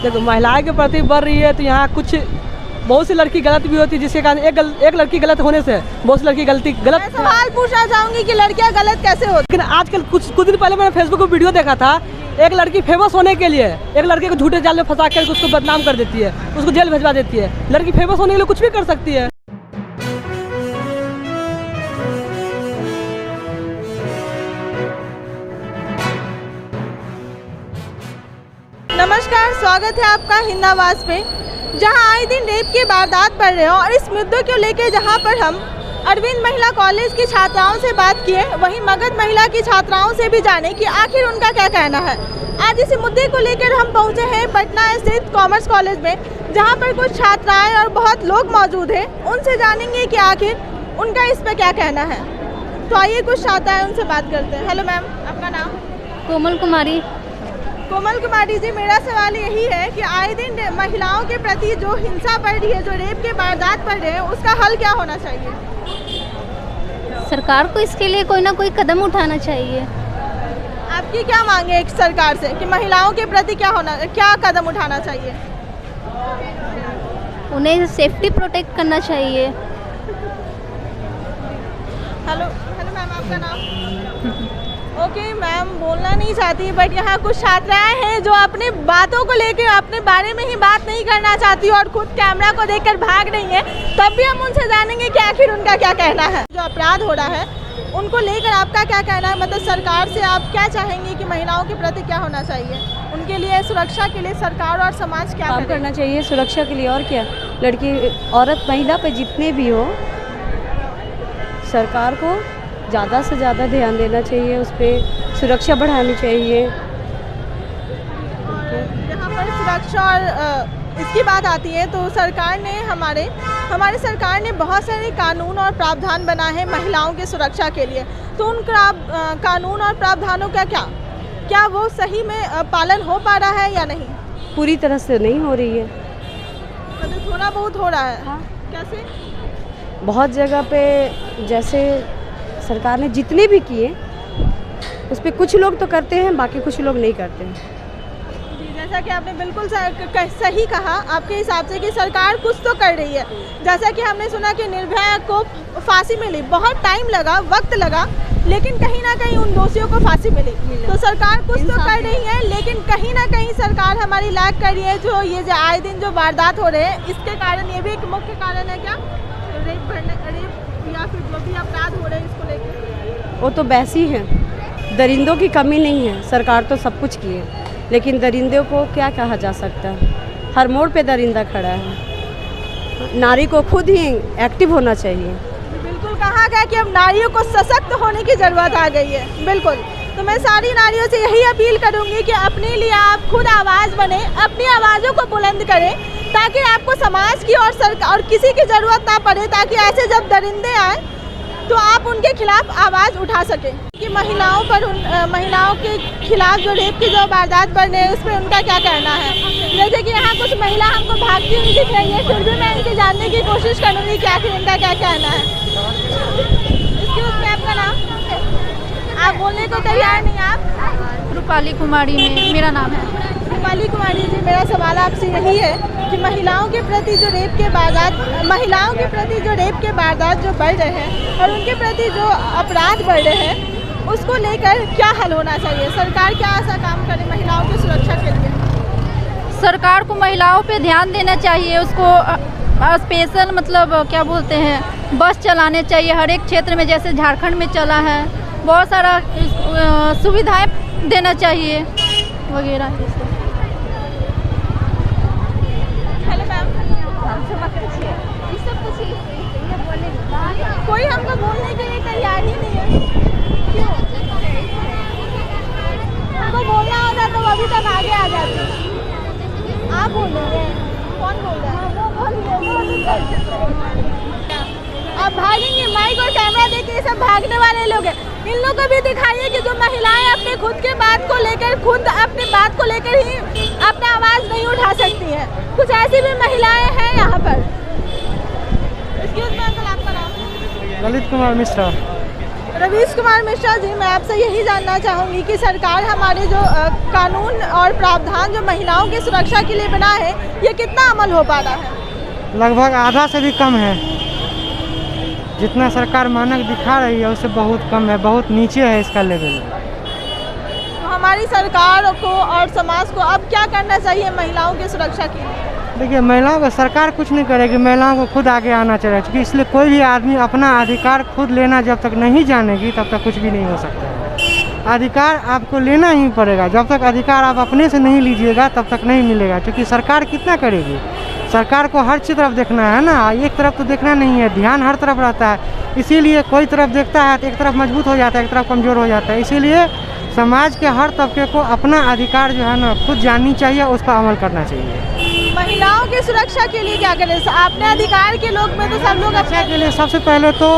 देखो महिलाएं के प्रति बढ़ रही है तो यहाँ कुछ बहुत सी लड़की गलत भी होती है, जिसके कारण एक लड़की गलत होने से बहुत सी लड़की गलत। मैं सवाल पूछना चाहूंगी कि लड़कियां गलत कैसे होती। लेकिन आजकल कुछ दिन पहले मैंने फेसबुक पर वीडियो देखा था, एक लड़की फेमस होने के लिए एक लड़के को झूठे जाल में फंसा कर उसको बदनाम कर देती है, उसको जेल भेजवा देती है। लड़की फेमस होने के लिए कुछ भी कर सकती है। नमस्कार, स्वागत है आपका हिंद आवाज़ पे, जहां आए दिन रेप की वारदात बढ़ रहे हैं। और इस मुद्दे को लेकर जहां पर हम अरविंद महिला कॉलेज की छात्राओं से बात किए, वहीं मगध महिला की छात्राओं से भी जाने कि आखिर उनका क्या कहना है। आज इस मुद्दे को लेकर हम पहुंचे हैं पटना स्थित कॉमर्स कॉलेज में, जहां पर कुछ छात्राएं और बहुत लोग मौजूद हैं। उनसे जानेंगे कि आखिर उनका इस पर क्या कहना है। तो आइए कुछ छात्राएं उनसे बात करते हैं। हेलो मैम, आपका नाम? कोमल कुमारी। कोमल कुमारी जी, मेरा सवाल यही है कि आए दिन महिलाओं के प्रति जो हिंसा बढ़ रही है, जो रेप के वारदात बढ़ रहे हैं, उसका हल क्या होना चाहिए? सरकार को इसके लिए कोई ना कोई कदम उठाना चाहिए। आपकी क्या मांग है एक सरकार से कि महिलाओं के प्रति क्या कदम उठाना चाहिए? उन्हें सेफ्टी प्रोटेक्ट करना चाहिए। हेलो मैम, आपका नाम? ओके मैम, बोलना नहीं चाहती, बट यहाँ कुछ छात्राएं हैं जो अपनी बातों को लेकर अपने बारे में ही बात नहीं करना चाहती और खुद कैमरा को देखकर भाग रही है। तब भी हम उनसे जानेंगे कि आखिर उनका क्या कहना है। जो अपराध हो रहा है उनको लेकर आपका क्या कहना है? मतलब सरकार से आप क्या चाहेंगे कि महिलाओं के प्रति क्या होना चाहिए? उनके लिए सुरक्षा के लिए सरकार और समाज क्या काम करना चाहिए? सुरक्षा के लिए और क्या, लड़की औरत महिला पे जितने भी हो, सरकार को ज़्यादा से ज़्यादा ध्यान देना चाहिए, उस पर सुरक्षा बढ़ानी चाहिए। यहाँ पर सुरक्षा और इसकी बात आती है तो सरकार ने हमारे सरकार ने बहुत सारे कानून और प्रावधान बनाए हैं महिलाओं की सुरक्षा के लिए। तो उन कानून और प्रावधानों का क्या वो सही में पालन हो पा रहा है या नहीं? पूरी तरह से नहीं हो रही है, मतलब थोड़ा बहुत हो रहा है। हाँ। कैसे? बहुत जगह पे जैसे सरकार ने जितने भी किए उस पर कुछ लोग तो करते हैं, बाकी कुछ लोग नहीं करते हैं। जी, जैसा कि आपने बिल्कुल सही कहा आपके हिसाब से कि सरकार कुछ तो कर रही है। जैसा कि हमने सुना कि निर्भया को फांसी मिली, बहुत टाइम लगा, वक्त लगा, लेकिन कहीं ना कहीं उन दोषियों को फांसी मिली। तो सरकार कुछ तो कर रही है, लेकिन कहीं ना कहीं सरकार हमारी लैग कर रही है। जो ये जो आए दिन जो वारदात हो रहे हैं, इसके कारण ये भी एक मुख्य कारण है क्या? रेप या फिर जो भी अपराध हो रहे हैं इसको लेकर? वो तो वैसी है, दरिंदों की कमी नहीं है। सरकार तो सब कुछ की है, लेकिन दरिंदों को क्या कहा जा सकता है? हर मोड़ पे दरिंदा खड़ा है। नारी को खुद ही एक्टिव होना चाहिए। बिल्कुल कहा गया कि अब नारियों को सशक्त होने की ज़रूरत आ गई है। बिल्कुल, तो मैं सारी नारियों से यही अपील करूंगी कि अपने लिए आप खुद आवाज़ बने, अपनी आवाज़ों को बुलंद करें, ताकि आपको समाज की और सरकार और किसी की ज़रूरत ना पड़े, ताकि ऐसे जब दरिंदे आए तो आप उनके खिलाफ आवाज़ उठा सकें। कि महिलाओं के खिलाफ जो रेप की जो वारदात बढ़ रहे हैं, उस पर उनका क्या कहना है? जैसे कि यहाँ कुछ महिला हमको भागती हुई दिख रही है, फिर भी मैं इनसे जानने की कोशिश करूँगी कि आखिर उनका क्या कहना है। इसके उसमें आपका नाम? आप बोलने को तैयार नहीं? आप? रूपाली कुमारी में मेरा नाम है। रूपाली कुमारी जी, मेरा सवाल आपसे यही है कि महिलाओं के प्रति जो रेप के वारदात जो बढ़ रहे हैं और उनके प्रति जो अपराध बढ़ रहे हैं, उसको लेकर क्या हल होना चाहिए? सरकार क्या ऐसा काम करे महिलाओं की सुरक्षा के लिए? सरकार को महिलाओं पे ध्यान देना चाहिए। उसको स्पेशल मतलब क्या बोलते हैं, बस चलाने चाहिए हर एक क्षेत्र में, जैसे झारखंड में चला है। बहुत सारा सुविधाएं देना चाहिए वगैरह। हेलो मैम, कोई हमको बोलने के लिए तैयार ही नहीं है। क्यों? हमको बोलना होता तो अभी तक आगे आ जाते। आप बोल रहे हैं? कौन बोल रहा है? आप भागेंगे, माइक और कैमरा देके ये सब भागने वाले लोग हैं। इन लोगों को भी दिखाइए कि जो महिलाएं अपने खुद के बात को लेकर ही अपना आवाज़ नहीं उठा सकती हैं। कुछ ऐसी भी महिलाएं हैं यहाँ पर। एक्सक्यूज मी अंकल, आपका नाम? ललित कुमार मिश्रा। रवीश कुमार मिश्रा जी, मैं आपसे यही जानना चाहूँगी कि सरकार हमारे जो कानून और प्रावधान जो महिलाओं की सुरक्षा के लिए बना है, ये कितना अमल हो पा रहा है? लगभग आधा से भी कम है। जितना सरकार मानक दिखा रही है उससे बहुत कम है, बहुत नीचे है इसका लेवल। तो हमारी सरकार को और समाज को अब क्या करना चाहिए महिलाओं की सुरक्षा के लिए? देखिए, महिलाओं को सरकार कुछ नहीं करेगी, महिलाओं को खुद आगे आना चाहिए, क्योंकि इसलिए कोई भी आदमी अपना अधिकार खुद लेना जब तक नहीं जानेगी तब तक कुछ भी नहीं हो सकता है। अधिकार आपको लेना ही पड़ेगा। जब तक अधिकार आप अपने से नहीं लीजिएगा तब तक नहीं मिलेगा, क्योंकि सरकार कितना करेगी। सरकार को हर चीज़ तरफ देखना है ना, एक तरफ तो देखना नहीं है, ध्यान हर तरफ रहता है। इसीलिए कोई तरफ देखता है तो एक तरफ मजबूत हो जाता है, एक तरफ कमज़ोर हो जाता है। इसीलिए समाज के हर तबके को अपना अधिकार जो है ना खुद जाननी चाहिए, उस पर अमल करना चाहिए। महिलाओं की सुरक्षा के लिए क्या करें? अपने अधिकार के लोग में तो सब लोग सुरक्षा के लिए सबसे पहले तो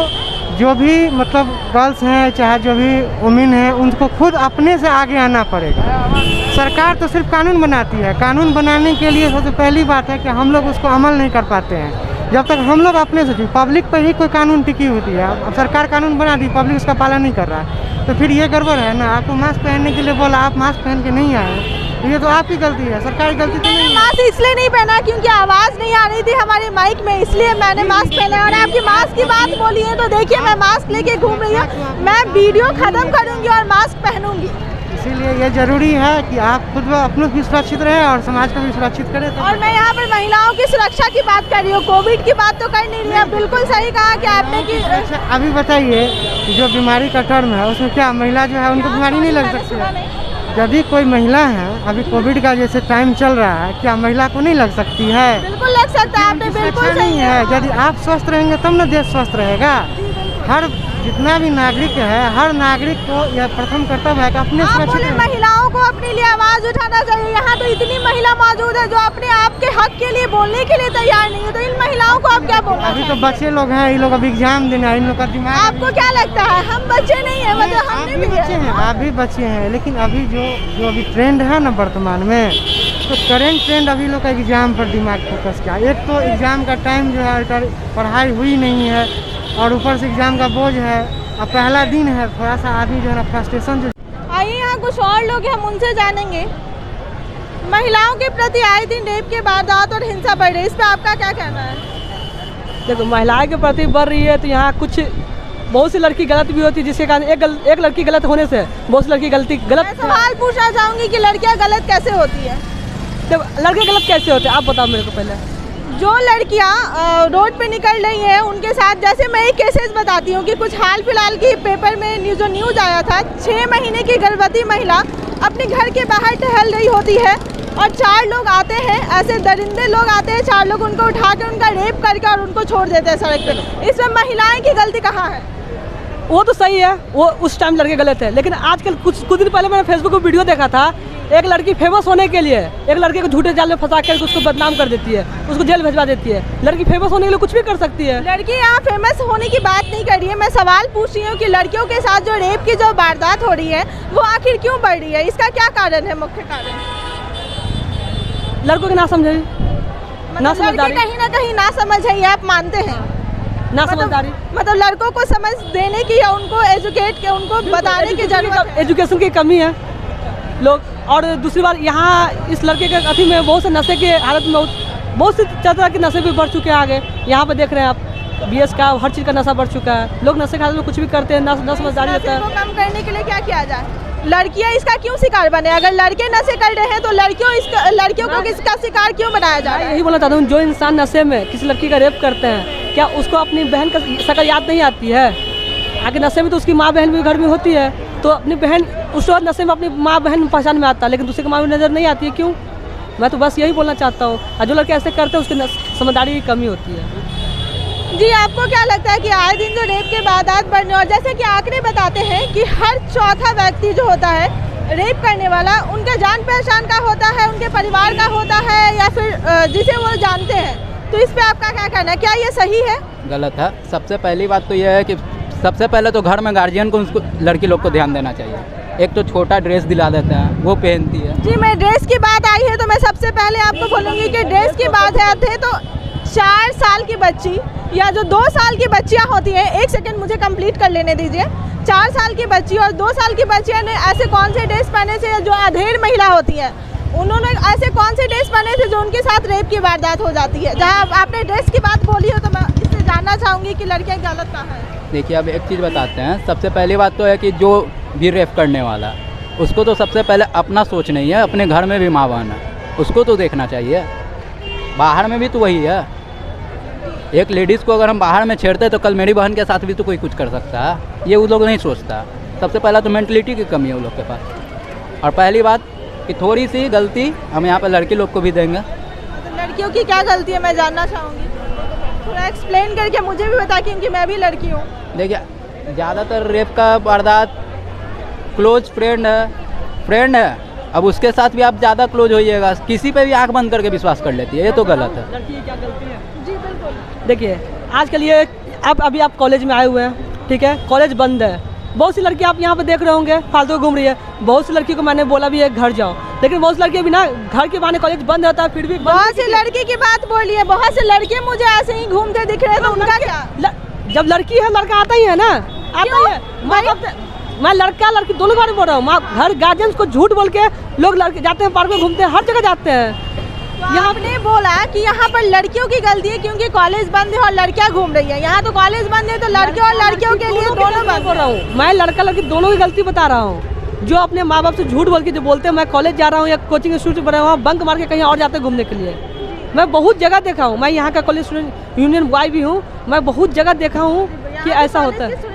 जो भी मतलब गर्ल्स हैं, चाहे जो भी वुमेन हैं, उनको खुद अपने से आगे आना पड़ेगा। सरकार तो सिर्फ कानून बनाती है, कानून बनाने के लिए सबसे पहली बात है कि हम लोग उसको अमल नहीं कर पाते हैं। जब तक हम लोग अपने से, पब्लिक पर ही कोई कानून टिकी होती है। अब सरकार कानून बना दी, पब्लिक उसका पालन नहीं कर रहा है, तो फिर ये गड़बड़ है ना। आपको मास्क पहनने के लिए बोला, आप मास्क पहन के नहीं आए, तो ये तो आपकी गलती है, सरकार की गलती तो नहीं है। मास्क इसलिए नहीं पहना क्योंकि आवाज़ नहीं आ रही थी हमारे माइक में, इसलिए मैंने मास्क पहना। और आपकी मास्क की बात बोली है तो देखिए, मैं मास्क लेके घूम रही हूँ। मैं वीडियो ख़त्म करूँगी और मास्क पहनूंगी। इसीलिए ये जरूरी है कि आप खुद अपने भी सुरक्षित रहें और समाज को भी सुरक्षित करें। और मैं यहाँ पर महिलाओं की सुरक्षा की बात कर रही हूँ, कोविड की बात तो कर नहीं रही है। बिल्कुल सही कहा कि आपने कि अभी बताइए, जो बीमारी का टर्म है उसमें क्या महिला जो है उनको बीमारी नहीं लग सकती है? यदि कोई महिला है, अभी कोविड का जैसे टाइम चल रहा है, क्या महिला को नहीं लग सकती है? बिल्कुल लग सकता है, आपने बिल्कुल सही है। यदि आप स्वस्थ रहेंगे तब ना देश स्वस्थ रहेगा। हर जितना भी नागरिक है, हर नागरिक को यह प्रथम कर्तव्य है कि अपने सुरक्षित महिलाओं को अपने लिए आवाज उठाना चाहिए। यहाँ तो इतनी महिला मौजूद है जो अपने आप के हक के लिए बोलने के लिए तैयार नहीं है, तो इन महिलाओं को आप क्या बोलना? अभी तो बच्चे लोग हैं, ये लोग अभी एग्जाम देना है, इन लोग का दिमाग। आपको क्या लगता है हम बच्चे नहीं है? मतलब हमने भी बच्चे हैं, आप भी बच्चे हैं, लेकिन अभी जो अभी ट्रेंड है ना वर्तमान में, तो करेंट ट्रेंड अभी लोग का एग्जाम पर दिमाग फोकस किया। एक तो एग्जाम का टाइम जो है पढ़ाई हुई नहीं है, और ऊपर से एग्जाम का बोझ है। अब पहला दिन है, थोड़ा सा आदमी जो है ना फ्रस्ट्रेशन जो। आइए यहाँ कुछ और लोग हैं, हम उनसे जानेंगे। महिलाओं के प्रति आए दिन रेप के वारदात और हिंसा बढ़ रही है, इस पर आपका क्या कहना है? देखो, महिलाएं के प्रति बढ़ रही है तो यहाँ कुछ बहुत सी लड़की गलत भी होती है, जिसके कारण एक लड़की गलत होने से बहुत सी लड़की गलत। मैं सवाल पूछना चाहूँगी कि लड़कियाँ गलत कैसे होती है? देखो, लड़के गलत कैसे होते हैं आप बताओ मेरे को पहले। जो लड़कियां रोड पे निकल रही हैं उनके साथ, जैसे मैं एक केसेस बताती हूँ कि कुछ हाल फिलहाल की पेपर में जो न्यूज़ आया था, 6 महीने की गर्भवती महिला अपने घर के बाहर टहल रही होती है और 4 लोग आते हैं, ऐसे दरिंदे लोग आते हैं, 4 लोग उनको उठा कर उनका रेप करके और उनको छोड़ देते हैं सड़क पे। इसमें महिलाएं की गलती कहाँ है? वो तो सही है, वो उस टाइम लड़के गलत है, लेकिन आजकल कुछ दिन पहले मैंने फेसबुक पर वीडियो देखा था, एक लड़की फेमस होने के लिए एक लड़के को झूठे जाल में फंसा कर उसको बदनाम कर देती है, उसको जेल भेजवा देती है। लड़की फेमस होने के लिए कुछ भी कर सकती है। लड़की यहाँ फेमस होने की बात नहीं कर रही है, मैं सवाल पूछ रही हूँ कि लड़कियों के साथ जो रेप की जो वारदात हो रही है वो आखिर क्यों बढ़ रही है? इसका क्या कारण है, मुख्य कारण? लड़कों की ना समझ, ना समझदारी, कहीं ना कहीं ना समझ है, ये आप मानते हैं? ना समझदारी, मतलब लड़कों को समझ देने की या उनको एजुकेट के उनको बताने की जरूरत है। एजुकेशन की कमी है लोग। और दूसरी बात, यहाँ इस लड़के के अथी में बहुत से नशे के हालत में बहुत सी तरह के नशे भी बढ़ चुके हैं। आगे यहाँ पे देख रहे हैं आप, BS का हर चीज़ का नशा बढ़ चुका है। लोग नशे के हालत में कुछ भी करते हैं, ना समझदारी रहता है। कम करने के लिए क्या किया जाए? लड़कियाँ इसका क्यों शिकार बने? अगर लड़के नशे कर रहे हैं तो लड़कियों को इसका शिकार क्यों बनाया जा रहा है? यही बोलना चाहता हूँ, जो इंसान नशे में किसी लड़की का रेप करते हैं, क्या उसको अपनी बहन का शक्ल याद नहीं आती है? आगे नशे में तो उसकी माँ बहन भी घर में होती है, तो अपनी बहन उस वक्त नशे में अपनी माँ बहन पहचान में आता है, लेकिन दूसरे की माँ में नज़र नहीं आती है। क्यों? मैं तो बस यही बोलना चाहता हूँ। और जो लड़के ऐसे करते हैं उसकी समझदारी की कमी होती है। जी, आपको क्या लगता है कि आए दिन जो रेप के वारदात बढ़ने, और जैसे कि आंकड़े बताते हैं कि हर चौथा व्यक्ति जो होता है रेप करने वाला, उनके जान पहचान का होता है, उनके परिवार का होता है, या फिर जिसे वो जानते हैं, तो इस पर आपका क्या कहना है? क्या ये सही है? गलत है। सबसे पहली बात तो यह है कि सबसे पहले तो घर में गार्जियन को उसको लड़की लोग को ध्यान देना चाहिए। एक तो छोटा ड्रेस दिला देते हैं, वो पहनती है। जी, मैं ड्रेस की बात आई है तो मैं सबसे पहले आपको बोलूँगी कि ड्रेस की बात है तो 4 साल की बच्ची या जो 2 साल की बच्चियां होती हैं, 1 सेकंड मुझे कंप्लीट कर लेने दीजिए। 4 साल की बच्ची और 2 साल की बच्चियां ने ऐसे कौन से ड्रेस पहने थे जो अधेड़ महिला होती हैं, उन्होंने ऐसे कौन से ड्रेस पहने थे जो उनके साथ रेप की वारदात हो जाती है। जहाँ आपने ड्रेस की बात बोली हो तो मैं इससे जानना चाहूँगी कि लड़कियाँ गलत कहाँ हैं। देखिए, अब एक चीज़ बताते हैं। सबसे पहली बात तो है कि जो भी रेप करने वाला उसको तो सबसे पहले अपना सोच नहीं है, अपने घर में भी माँ बहन है, उसको तो देखना चाहिए। बाहर में भी तो वही है। एक लेडीज़ को अगर हम बाहर में छेड़ते हैं तो कल मेरी बहन के साथ भी तो कोई कुछ कर सकता है, ये वो लोग नहीं सोचता। सबसे पहला तो मेंटलिटी की कमी है वो लोग के पास। और पहली बात कि थोड़ी सी गलती हम यहाँ पर लड़की लोग को भी देंगे। तो लड़कियों की क्या गलती है मैं जानना चाहूँगी, थोड़ा एक्सप्लेन करके मुझे भी बता, क्योंकि मैं भी लड़की हूँ। देखिए, ज़्यादातर रेप का वारदात क्लोज फ्रेंड है, अब उसके साथ भी आप ज़्यादा क्लोज होइएगा, किसी पे भी आंख बंद करके विश्वास कर लेती है, ये तो गलत है। लड़की की क्या गलती है? जी बिल्कुल। देखिए, आजकल ये अभी आप कॉलेज में आए हुए हैं, ठीक है, कॉलेज बंद है, बहुत सी लड़की आप यहाँ पे देख रहे होंगे फालतू घूम रही है। बहुत सी लड़की को मैंने बोला भी है घर जाओ, लेकिन बहुत सी लड़की भी ना घर के बहाने कॉलेज बंद होता है फिर भी बहुत सी लड़की की बात बोली है, बहुत से लड़के मुझे ऐसे ही घूमते दिख रहे हैं, तो उनका क्या? जब लड़की है लड़का आता ही है ना, आता ही है। मैं लड़का लड़की दोनों के बारे में बोल रहा हूँ। घर गार्जियंस को झूठ बोल के लोग लड़के जाते हैं, पार्क में घूमते हैं, हर जगह जाते हैं। यहाँ आपने बोला कि यहाँ पर लड़कियों की गलती है क्योंकि कॉलेज बंद है और लड़कियाँ घूम रही है। यहाँ तो कॉलेज बंद है तो लड़के और लड़कियों के लिए दोनों बंद बोल रहा हूँ। मैं लड़का लड़की दोनों की गलती बता रहा हूँ। जो अपने माँ बाप से झूठ बोल के जो बोलते हैं मैं कॉलेज जा रहा हूँ या कोचिंग इंस्टीट्यूट पर वहाँ बंक मार के कहीं और जाते हैं घूमने के लिए। मैं बहुत जगह देखा हूँ, मैं यहाँ का कॉलेज स्टूडेंट यूनियन बॉय भी हूँ, मैं बहुत जगह देखा हूँ कि ऐसा होता है।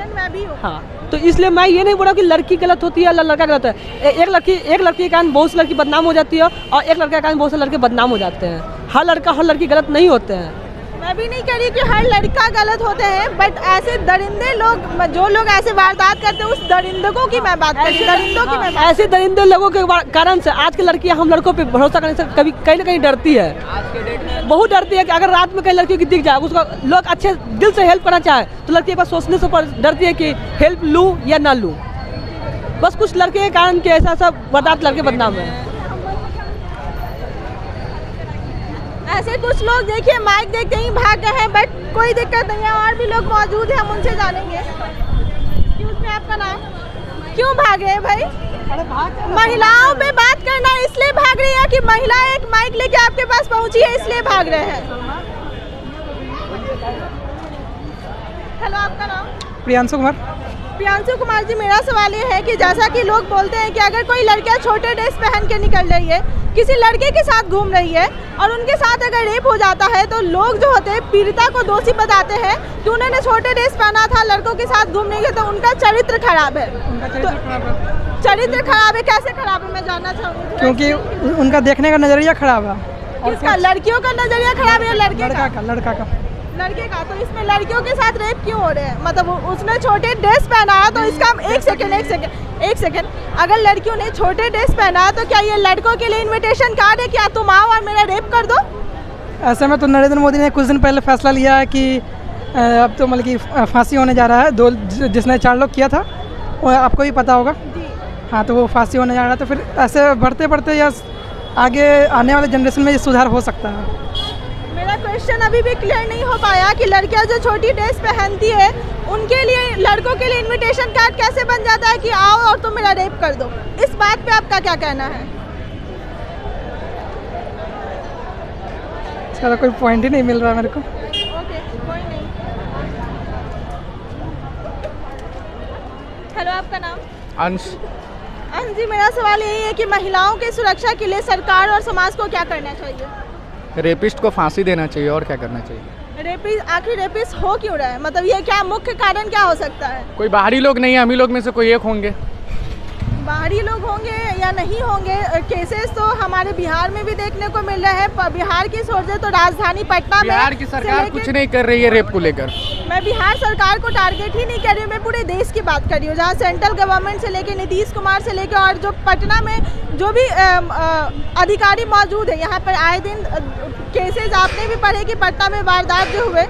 हाँ, तो इसलिए मैं ये नहीं बोल रहा कि लड़की गलत होती है या लड़का गलत है। एक लड़की के कारण बहुत सी लड़की बदनाम हो जाती है और एक लड़के के कारण बहुत से लड़के बदनाम हो जाते हैं। हर लड़का हर लड़की गलत नहीं होते हैं। मैं भी नहीं कह रही कि हर लड़का गलत होते हैं, बट ऐसे दरिंदे लोग जो लोग ऐसे वारदात करते हैं उस दरिंदों की मैं बात कर रही हूँ। दरिंदों की मैं बात, ऐसे दरिंदे लोगों के कारण से आज की लड़कियां हम लड़कों पे भरोसा करने से कभी कहीं ना कहीं डरती है, बहुत डरती है कि अगर रात में कहीं लड़कियों की दिख जाए, उसको लोग अच्छे दिल से हेल्प करना चाहे तो लड़की एक बार सोचने से डरती है कि हेल्प लूँ या ना लूँ। बस कुछ लड़के के कारण के ऐसा सब वारदात लड़के बदनाम है। ऐसे कुछ लोग देखिए माइक देखते ही भाग गए हैं, बट कोई दिक्कत नहीं है, और भी लोग मौजूद हैं, हम उनसे जानेंगे। उसमें आपका नाम? क्यों भाग रहे हैं भाई? महिलाओं पे बात करना इसलिए भाग रही है कि महिला एक माइक लेके आपके पास पहुंची है इसलिए भाग रहे हैं। हेलो, आपका नाम? प्रियांशु कुमार। प्रियांशु कुमार जी, मेरा सवाल ये है कि जैसा कि लोग बोलते हैं कि अगर कोई लड़कियां छोटे ड्रेस पहन के निकल रही है, किसी लड़के के साथ घूम रही है और उनके साथ अगर रेप हो जाता है तो लोग जो होते हैं पीड़िता को दोषी बताते हैं कि उन्होंने छोटे ड्रेस पहना था, लड़कों के साथ घूमने के, तो उनका चरित्र खराब है। चरित्र खराब है, कैसे खराब है मैं जानना चाहूँगी। क्योंकि उनका देखने का नज़रिया खराब है। किसका? लड़कियों का नजरिया खराब है या लड़के का? लड़के का। तो इसमें लड़कियों के साथ रेप क्यों हो रहे हैं? मतलब उसने छोटे ड्रेस पहना है तो इसका एक सेकंड अगर लड़कियों ने छोटे ड्रेस पहना है तो क्या ये लड़कों के लिए इनविटेशन कार्ड है कि तुम आओ और मेरा रेप कर दो? ऐसे में तो नरेंद्र मोदी ने कुछ दिन पहले फैसला लिया है कि अब तो मतलब कि फांसी होने जा रहा है। जिसने 4 लोग किया था वो आपको भी पता होगा। हाँ, तो वो फांसी होने जा रहा है, तो फिर ऐसे बढ़ते बढ़ते या आगे आने वाले जनरेशन में ये सुधार हो सकता है। मेरा क्वेश्चन अभी भी क्लियर नहीं हो पाया कि लड़कियां जो छोटी ड्रेस पहनती है उनके लिए, लड़कों के लिए इनविटेशन कार्ड कैसे बन जाता है कि आओ और तुम मेरा रेप कर दो। इस बात पे आपका क्या कहना है? इसका कोई पॉइंट ही नहीं मिल रहा मेरे को। ओके, कोई नहीं। हेलो, आपका नाम? अंश। अंश जी, मेरा सवाल यही है कि महिलाओं की सुरक्षा के लिए सरकार और समाज को क्या करना चाहिए? रेपिस्ट को फांसी देना चाहिए, और क्या करना चाहिए। आखिर रेपिस्ट हो क्यों रहा है? मतलब ये क्या मुख्य कारण क्या हो सकता है? कोई बाहरी लोग नहीं है, हम ही लोग में से कोई एक होंगे। बाहरी लोग होंगे या नहीं होंगे, केसेस तो हमारे बिहार में भी देखने को मिल रहा है। बिहार की सोचे तो राजधानी पटना में बिहार की सरकार कुछ नहीं कर रही है रेप को लेकर। मैं बिहार सरकार को टारगेट ही नहीं कर रही हूँ, मैं पूरे देश की बात कर रही हूँ, जहाँ सेंट्रल गवर्नमेंट से लेकर नीतीश कुमार से लेकर और जो पटना में जो भी अधिकारी मौजूद है, यहाँ पर आए दिन केसेस आपने भी पढ़े कि पटना में वारदात जो हुए,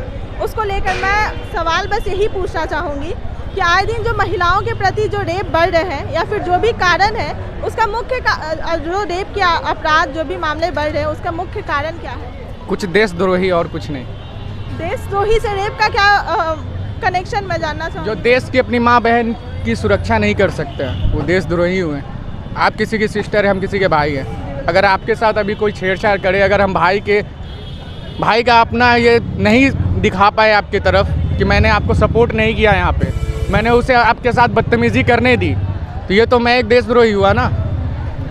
उसको लेकर मैं सवाल बस यही पूछना चाहूँगी कि आए दिन जो महिलाओं के प्रति जो रेप बढ़ रहे हैं या फिर जो भी कारण है, उसका मुख्य जो रेप के अपराध जो भी मामले बढ़ रहे हैं, उसका मुख्य कारण क्या है? कुछ देशद्रोही और कुछ नहीं। देशद्रोही से रेप का क्या कनेक्शन मैं जानना जो चाहूँगी। देश की अपनी माँ बहन की सुरक्षा नहीं कर सकते वो देशद्रोही हुए। आप किसी की सिस्टर है, हम किसी के भाई हैं। अगर आपके साथ अभी कोई छेड़छाड़ करे, अगर हम भाई का अपना ये नहीं दिखा पाए आपकी तरफ कि मैंने आपको सपोर्ट नहीं किया यहाँ पे, मैंने उसे आपके साथ बदतमीज़ी करने दी, तो ये तो मैं एक देशद्रोही हुआ ना।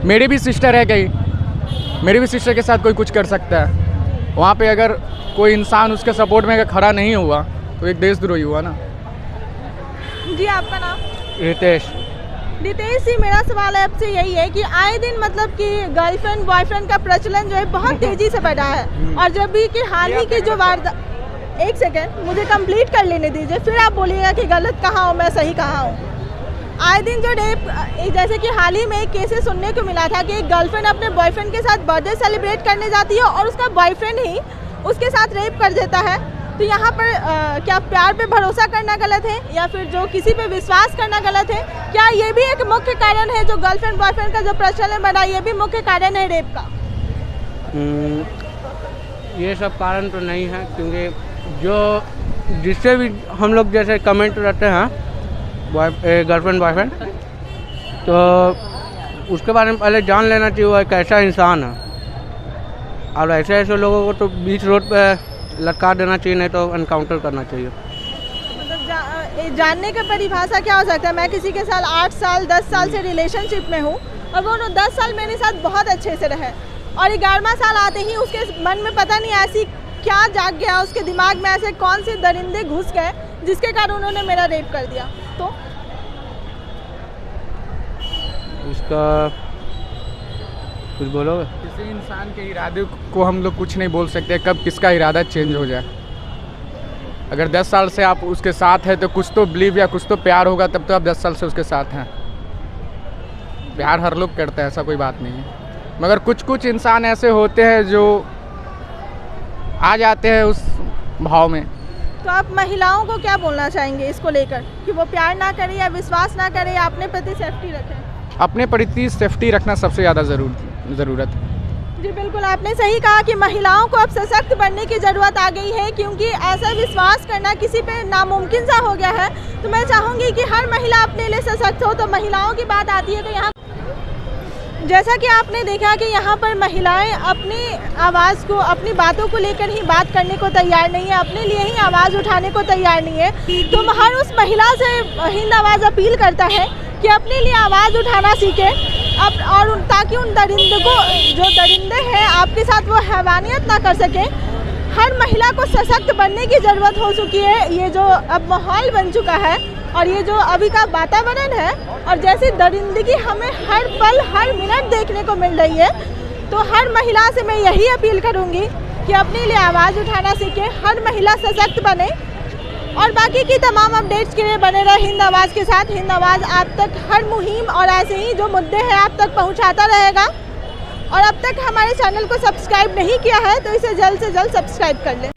मेरी भी सिस्टर है, कहीं मेरी भी सिस्टर के साथ कोई कुछ कर सकता है, वहाँ पे अगर कोई इंसान उसके सपोर्ट में अगर खड़ा नहीं हुआ तो एक देशद्रोही हुआ ना। जी आपका नाम? रितेश। रितेश जी, मेरा सवाल आपसे यही है कि आए दिन मतलब कि गर्लफ्रेंड बॉयफ्रेंड का प्रचलन जो है बहुत तेजी से बढ़ा है, और जब भी कि हाल ही की जो वारदात, एक सेकेंड मुझे कंप्लीट कर लेने दीजिए, फिर आप बोलिएगा कि गलत कहाँ हूँ मैं सही कहाँ हूँ। आए दिन जो रेप, जैसे कि हाल ही में एक केसेस सुनने को मिला था कि एक गर्लफ्रेंड अपने बॉयफ्रेंड के साथ बर्थडे सेलिब्रेट करने जाती है और उसका बॉयफ्रेंड ही उसके साथ रेप कर देता है। तो यहाँ पर क्या प्यार पे भरोसा करना गलत है, या फिर जो किसी पे विश्वास करना गलत है? क्या ये भी एक मुख्य कारण है, जो गर्लफ्रेंड बॉयफ्रेंड का जो प्रचलन बना, ये भी मुख्य कारण है रेप का? ये सब कारण तो नहीं है, क्योंकि जो जिससे भी हम लोग जैसे कमेंट रहते हैं गर्लफ्रेंड बॉयफ्रेंड, तो उसके बारे में पहले जान लेना चाहिए वो एक ऐसा इंसान है, और ऐसे लोगों को तो बीच रोड पे लटका देना चाहिए, नहीं तो एनकाउंटर करना चाहिए। मतलब जानने का परिभाषा क्या हो सकता है? मैं किसी के साथ 8 साल 10 साल से रिलेशनशिप में हूँ और वो 10 साल मेरे साथ बहुत अच्छे से रहे, और 11वां साल आते ही उसके मन में पता नहीं ऐसी क्या जाग गया, उसके दिमाग में ऐसे कौन से दरिंदे घुस गए जिसके कारण उन्होंने मेरा रेप कर दिया। तो इसका कुछ बोलोगे? किसी इंसान के इरादे को हम लोग कुछ नहीं बोल सकते, कब किसका इरादा चेंज हो जाए। अगर 10 साल से आप उसके साथ हैं तो कुछ तो बिलीव या कुछ तो प्यार होगा, तब तो आप 10 साल से उसके साथ हैं। प्यार हर लोग करते हैं, ऐसा कोई बात नहीं है, मगर कुछ इंसान ऐसे होते हैं जो आ जाते हैं उस भाव में। तो आप महिलाओं को क्या बोलना चाहेंगे इसको लेकर, कि वो प्यार ना करे या विश्वास ना करे या अपने प्रति सेफ्टी रखें? अपने प्रति सेफ्टी रखना सबसे ज़्यादा ज़रूरत है। जी बिल्कुल, आपने सही कहा कि महिलाओं को अब सशक्त बनने की ज़रूरत आ गई है, क्योंकि ऐसा विश्वास करना किसी पे नामुमकिन सा हो गया है। तो मैं चाहूँगी कि हर महिला अपने लिए सशक्त हो। तो महिलाओं की बात आती है तो यहाँ जैसा कि आपने देखा कि यहाँ पर महिलाएं अपनी आवाज़ को, अपनी बातों को लेकर ही बात करने को तैयार नहीं है, अपने लिए ही आवाज़ उठाने को तैयार नहीं है। तो हर उस महिला से हिंद आवाज़ अपील करता है कि अपने लिए आवाज़ उठाना सीखे, और ताकि उन दरिंदों को, जो दरिंदे हैं आपके साथ, वो हैवानियत ना कर सके। हर महिला को सशक्त बनने की ज़रूरत हो चुकी है। ये जो अब माहौल बन चुका है और ये जो अभी का वातावरण है, और जैसे दरिंदगी हमें हर पल हर मिनट देखने को मिल रही है, तो हर महिला से मैं यही अपील करूँगी कि अपने लिए आवाज़ उठाना सीखे, हर महिला सशक्त बने। और बाकी की तमाम अपडेट्स के लिए बने रहे हिंद आवाज़ के साथ। हिंद आवाज़ आप तक हर मुहिम और ऐसे ही जो मुद्दे हैं आप तक पहुंचाता रहेगा। और अब तक हमारे चैनल को सब्सक्राइब नहीं किया है तो इसे जल्द से जल्द सब्सक्राइब कर लें।